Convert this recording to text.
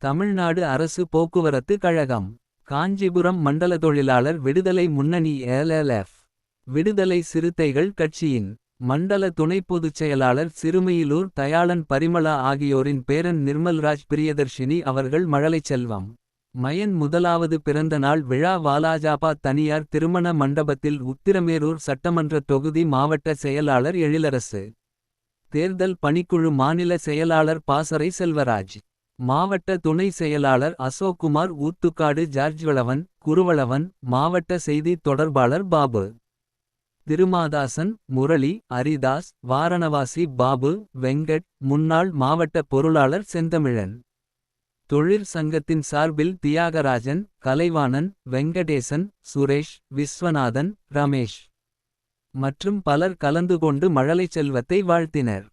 தமிழ்நாடு அரசு போக்குவரத்து கழகம். காஞ்சிபுரம் மண்டல தொழிலாளர் விடுதலை முன்னணி LLF. விடுதலை சிறுத்தைகள் கட்சியின் மண்டல துணை பொதுச் செயலாளர் சிறுமையிலூர் தயாளன் பரிமளா ஆகியோரின் பேரன் நிர்மல்ராஜ் பிரியதர்ஷினி அவர்கள் மழலைச்செல்வம். மயன் முதலாவது பிறந்தநாள் விழா வாலாஜாபாத் தனியார் திருமண மண்டபத்தில். உத்திரமேரூர் சட்டமன்ற தொகுதி மாவட்ட செயலாளர் எழிலரசு. தேர்தல் பணிக்குழு மாநில செயலாளர் பாசறை செல்வராஜ். மாவட்ட துணை செயலாளர் அசோக்குமார். ஊத்துக்காடு ஜார்ஜ்வளவன் குருவளவன். மாவட்ட செய்தி தொடர்பாளர் பாபு திருமாதாசன். முரளி அரிதாஸ் வாரணவாசி பாபு வெங்கட். முன்னாள் மாவட்ட பொருளாளர் செந்தமிழன். தொழிற் சங்கத்தின் சார்பில் தியாகராஜன் கலைவாணன் வெங்கடேசன். சுரேஷ் விஸ்வநாதன் ரமேஷ் மற்றும் பலர் கலந்து கொண்டு மழலைச்செல்வத்தை வாழ்த்தினர்.